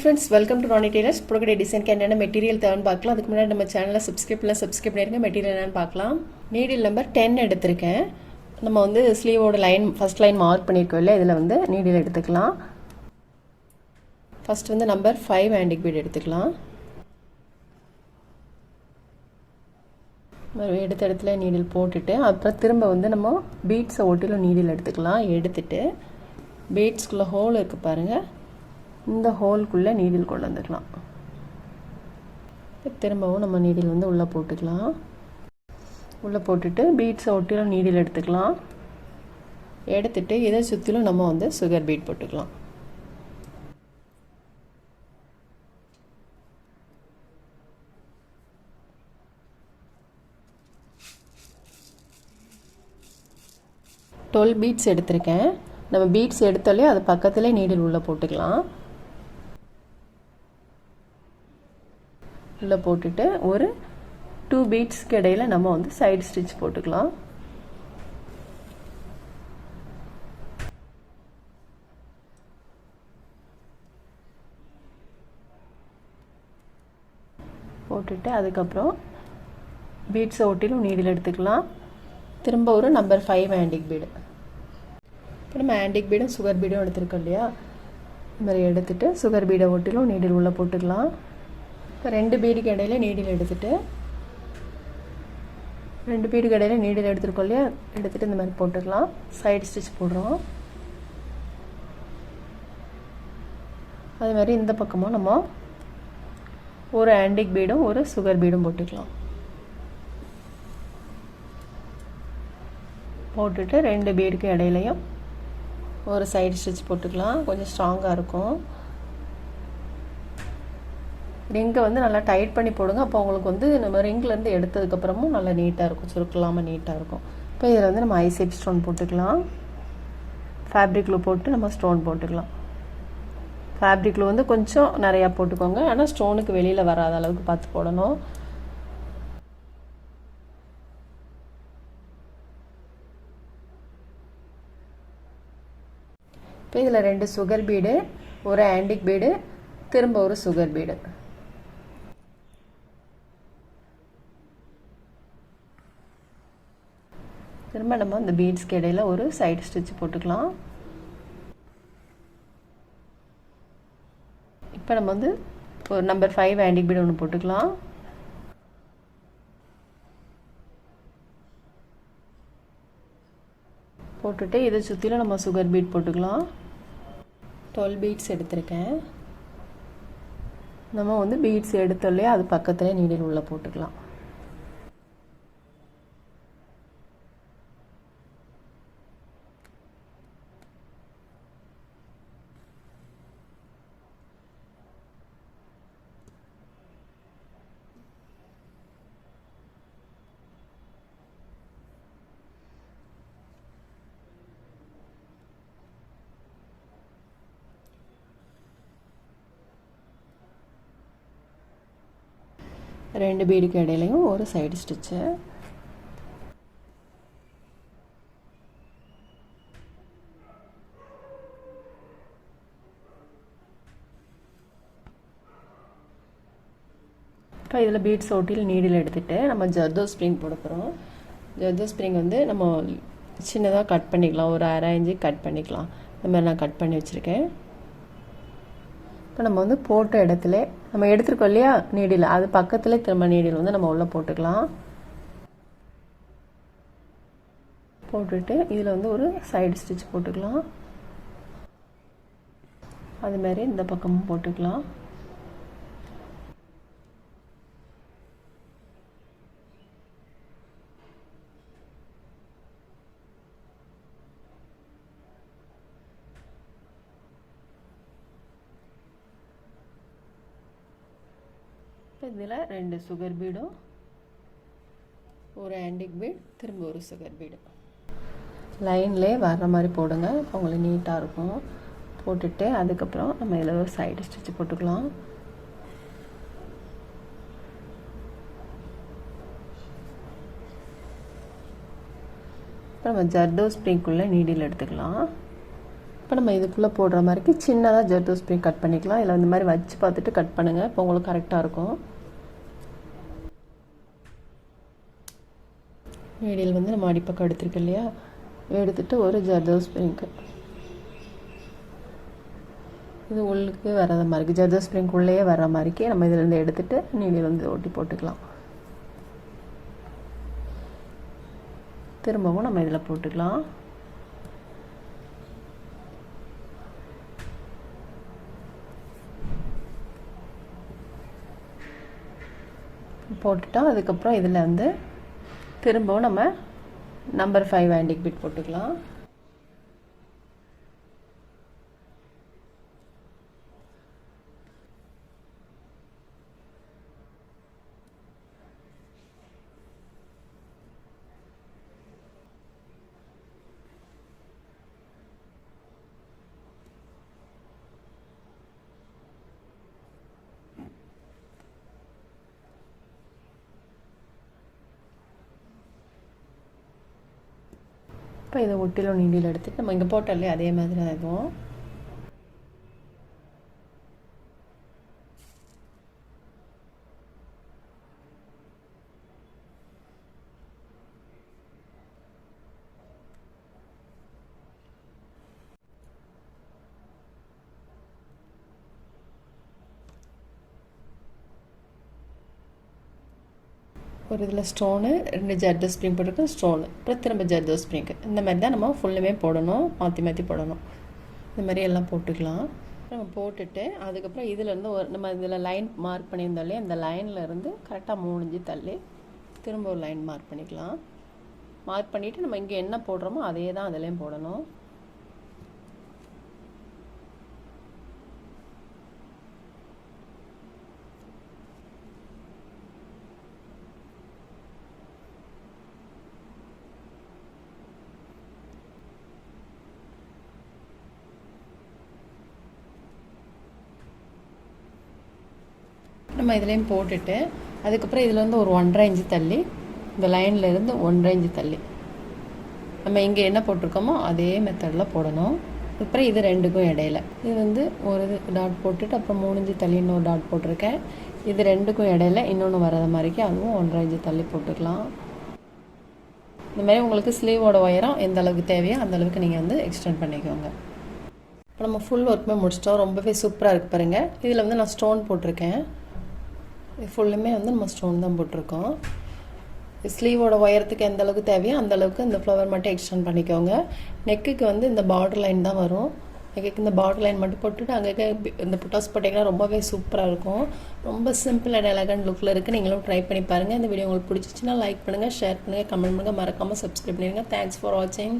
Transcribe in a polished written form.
friends, welcome to Ronnie Tailors. புரோக்கடை டிசைனுக்கு என்னென்ன material தேவைன்னு பார்க்கலாம். அதுக்கு முன்னாடி நம்ம சேனலை சப்ஸ்கிரைப் பண்ணிருங்க. மெட்டீரியல் என்னென்னு பார்க்கலாம். நீடில் நம்பர் 10 எடுத்திருக்கேன். நம்ம வந்து ஸ்லீவோட லைன் ஃபர்ஸ்ட் லைன் மார்க் பண்ணியிருக்கோம் இல்லை, இதில் வந்து நீடில் எடுத்துக்கலாம். ஃபர்ஸ்ட் வந்து நம்பர் 5 ஆன்டிக் பீட் எடுத்துக்கலாம். எடுத்த இடத்துல நீடில் போட்டுட்டு அப்புறம் திரும்ப வந்து நம்ம பீட்ஸை ஒட்டிலும் நீடில் எடுத்துக்கலாம். எடுத்துட்டு பீட்ஸ்குள்ளே ஹோல் இருக்குது பாருங்கள், இந்த ஹோல்குள்ளே நீடில் கொண்டு வந்துக்கலாம். திரும்பவும் நம்ம நீடில் வந்து உள்ளே போட்டுக்கலாம். உள்ளே போட்டுட்டு பீட்ஸை ஒட்டிலும் நீடில் எடுத்துக்கலாம். எடுத்துட்டு இதை சுற்றிலும் நம்ம வந்து சுகர் பீட் போட்டுக்கலாம். டுவெல் பீட்ஸ் எடுத்திருக்கேன். நம்ம பீட்ஸ் எடுத்தாலே அது பக்கத்துலேயே நீடில் உள்ளே போட்டுக்கலாம். உள்ளே போட்டுட்டு ஒரு 2 பீட்ஸ்க்கு இடையில் நம்ம வந்து சைடு ஸ்டிச் போட்டுக்கலாம். போட்டுட்டு அதுக்கப்புறம் பீட்ஸை ஒட்டிலும் நீடில் எடுத்துக்கலாம். திரும்ப ஒரு நம்பர் 5 ஆன்டிக் பீடு. இப்போ நம்ம ஆன்டிக் பீடும் சுகர் பீடும் எடுத்துருக்கோம் இல்லையா, இந்த மாதிரி எடுத்துகிட்டு சுகர் பீடை ஒட்டிலும் நீடில் உள்ளே போட்டுக்கலாம். இப்போ 2 பீடுக்கு இடையில நீடில் எடுத்துகிட்டு 2 பீடுக்கு இடையில நீடில் எடுத்துருக்கோம் இல்லையா, எடுத்துகிட்டு இந்த மாதிரி போட்டுக்கலாம். சைடு ஸ்டிச் போடுறோம். அதே மாதிரி இந்த பக்கமும் நம்ம ஒரு ஆன்டிக் பீடும் ஒரு சுகர் பீடும் போட்டுக்கலாம். போட்டுட்டு 2 பீடுக்கு இடையிலையும் ஒரு சைடு ஸ்டிச் போட்டுக்கலாம். கொஞ்சம் ஸ்ட்ராங்காக இருக்கும். ரிங்கை வந்து நல்லா டைட் பண்ணி போடுங்க. அப்போ உங்களுக்கு வந்து நம்ம ரிங்லேருந்து எடுத்ததுக்கப்புறமும் நல்லா நீட்டாக இருக்கும், சுருக்கலாமல் நீட்டாக இருக்கும். இப்போ இதில் வந்து நம்ம ஐசெட் ஸ்டோன் போட்டுக்கலாம். ஃபேப்ரிக் க்ளூ போட்டு நம்ம ஸ்டோன் போட்டுக்கலாம். ஃபேப்ரிக் க்ளூ வந்து கொஞ்சம் நிறையா போட்டுக்கோங்க, ஆனால் ஸ்டோனுக்கு வெளியில் வராத அளவுக்கு பார்த்து போடணும். இப்போ இதில் 2 சுகர் பீடு, ஒரு ஆன்டிக் பீடு, திரும்ப ஒரு சுகர் பீடு. திரும்ப நம்ம இந்த பீட்ஸ்க்கு இடையில் ஒரு சைடு ஸ்டிச் போட்டுக்கலாம். இப்போ நம்ம வந்து ஒரு நம்பர் 5 ஆன்டிக் பீட் ஒன்று போட்டுக்கலாம். போட்டுட்டு இதை சுற்றிலும் நம்ம சுகர் பீட் போட்டுக்கலாம். 12 பீட்ஸ் எடுத்திருக்கேன். நம்ம வந்து பீட்ஸ் எடுத்தோல்லையே அது பக்கத்துலேயே நீடில் உள்ளே போட்டுக்கலாம். ரெண்டு பீடுக்கு இடையிலையும் ஒரு சைடு ஸ்டிச்சு. இப்போ இதில் பீட்ஸ் ஒட்டியில் நீடில் எடுத்துகிட்டு நம்ம ஜர்தோ ஸ்ப்ரிங் போட போகிறோம். ஜர்தோ ஸ்ப்ரிங் வந்து நம்ம சின்னதாக கட் பண்ணிக்கலாம், ஒரு 1/2 இன்ச்சு கட் பண்ணிக்கலாம். இந்த மாதிரி நான் கட் பண்ணி வச்சுருக்கேன். இப்போ நம்ம வந்து போட்ட இடத்துல நம்ம எடுத்துருக்கோம் இல்லையா நீடில், அது பக்கத்தில் திரும்ப நீடில் வந்து நம்ம உள்ளே போட்டுக்கலாம். போட்டுட்டு இதில் வந்து ஒரு சைடு ஸ்டிச் போட்டுக்கலாம். அதுமாரி இந்த பக்கமும் போட்டுக்கலாம். இதில் 2 சுகர் பீடும் ஒரு ஆன்டிக் பீட், திரும்ப ஒரு சுகர் பீடு லைன்லேயே வர்ற மாதிரி போடுங்க. இப்போ உங்களுக்கு நீட்டாக இருக்கும். போட்டுட்டு அதுக்கப்புறம் நம்ம இதில் ஒரு சைடு ஸ்டிச் போட்டுக்கலாம். இப்போ நம்ம ஜர்தோ ஸ்ப்ரிங்குள்ளே நீடில் எடுத்துக்கலாம். இப்போ நம்ம இதுக்குள்ளே போடுற மாதிரிக்கு சின்னதாக ஜர்தோசி ஸ்ப்ரிங் கட் பண்ணிக்கலாம். இல்லை இந்த மாதிரி வச்சு பார்த்துட்டு கட் பண்ணுங்கள். இப்போ உங்களுக்கு கரெக்டாக இருக்கும். நீடில் வந்து நம்ம அடிப்பக்கம் எடுத்துருக்கோம் இல்லையா, எடுத்துகிட்டு ஒரு ஜர்தோசி ஸ்ப்ரிங்க்கு இது உள்ளுக்கு வர்ற மாதிரிக்கு ஜர்தோசி ஸ்ப்ரிங் உள்ளேயே வர்ற மாதிரிக்கே நம்ம இதிலேருந்து எடுத்துகிட்டு நீடில் வந்து ஒட்டி போட்டுக்கலாம். திரும்பவும் நம்ம இதில் போட்டுக்கலாம். போட்டுட்டோம். அதுக்கப்புறம் இதில் வந்து திரும்பவும் நம்ம நம்பர் 5 ஆன்டிக் பீட் போட்டுக்கலாம். இப்போ இதை ஒட்டிலும் நீடில் எடுத்துட்டு நம்ம இங்கே போட்டோம்லே அதே மாதிரி தான் இதுவும். ஒரு இதில் ஸ்டோனு, 2 ஜர்தோசி ஸ்ப்ரிங் போட்டிருக்கோம், ஸ்டோனு, அப்புறம் திரும்ப ஜர்தோசி ஸ்ப்ரிங்கு. இந்த மாதிரி தான் நம்ம ஃபுல்லுமே போடணும், மாற்றி மாற்றி போடணும். இந்த மாதிரி எல்லாம் போட்டுக்கலாம். நம்ம போட்டுட்டு அதுக்கப்புறம் இதிலேருந்து நம்ம இதில் லைன் மார்க் பண்ணியிருந்தோம் இல்லையா, அந்த லைனில் இருந்து கரெக்டாக 3 இன்ச்சு தள்ளி திரும்ப ஒரு லைன் மார்க் பண்ணிக்கலாம். மார்க் பண்ணிவிட்டு நம்ம இங்கே என்ன போடுறோமோ அதே தான் அதுலேயும் போடணும். நம்ம இதுலேயும் போட்டுட்டு அதுக்கப்புறம் இதில் வந்து ஒரு 1.5 இன்ச்சு தள்ளி இந்த லைனில் இருந்து 1.5 இன்ச்சு தள்ளி நம்ம இங்கே என்ன போட்டிருக்கோமோ அதே மெத்தடில் போடணும். அப்புறம் இது ரெண்டுக்கும் இடையில இது வந்து ஒரு டாட் போட்டுட்டு அப்புறம் 3 இன்ச்சு தள்ளி இன்னொரு டாட் போட்டிருக்கேன். இது ரெண்டுக்கும் இடையில இன்னொன்று வராத மாதிரிக்கு அதுவும் 1.5 இன்ச்சு தள்ளி போட்டுக்கலாம். இந்த மாதிரி உங்களுக்கு ஸ்லீவோட உயரம் எந்த அளவுக்கு தேவையோ அந்த அளவுக்கு நீங்கள் வந்து எக்ஸ்டெண்ட் பண்ணிக்கோங்க. இப்போ நம்ம ஃபுல் ஒர்க்குமே முடிச்சிட்டோம். ரொம்பவே சூப்பராக இருக்குது பாருங்கள். இதில் வந்து நான் ஸ்டோன் போட்டிருக்கேன். ஃபுல்லுமே வந்து நம்ம ஸ்டோன் தான் போட்டிருக்கோம். ஸ்லீவோட உயரத்துக்கு எந்த அளவுக்கு தேவையோ அந்த அளவுக்கு இந்த ஃப்ளவர் மட்டும் எக்ஸ்டெண்ட் பண்ணிக்கோங்க. நெக்குக்கு வந்து இந்த பார்டர் லைன் தான் வரும். நெக்குக்கு இந்த பார்டர் லைன் மட்டும் போட்டுட்டு அங்கே இந்த புட்டாஸ் போட்டிங்கன்னா ரொம்பவே சூப்பராக இருக்கும். ரொம்ப சிம்பிள் அண்ட் எலகண்ட் லுக்கில் இருக்குது. நீங்களும் ட்ரை பண்ணி பாருங்கள். இந்த வீடியோ உங்களுக்கு பிடிச்சிச்சின்னா லைக் பண்ணுங்கள், ஷேர் பண்ணுங்கள், கமெண்ட் பண்ணுங்கள், மறக்காமல் சப்ஸ்கிரைப் பண்ணிடுங்க. தேங்க்ஸ் ஃபார் வாட்சிங்.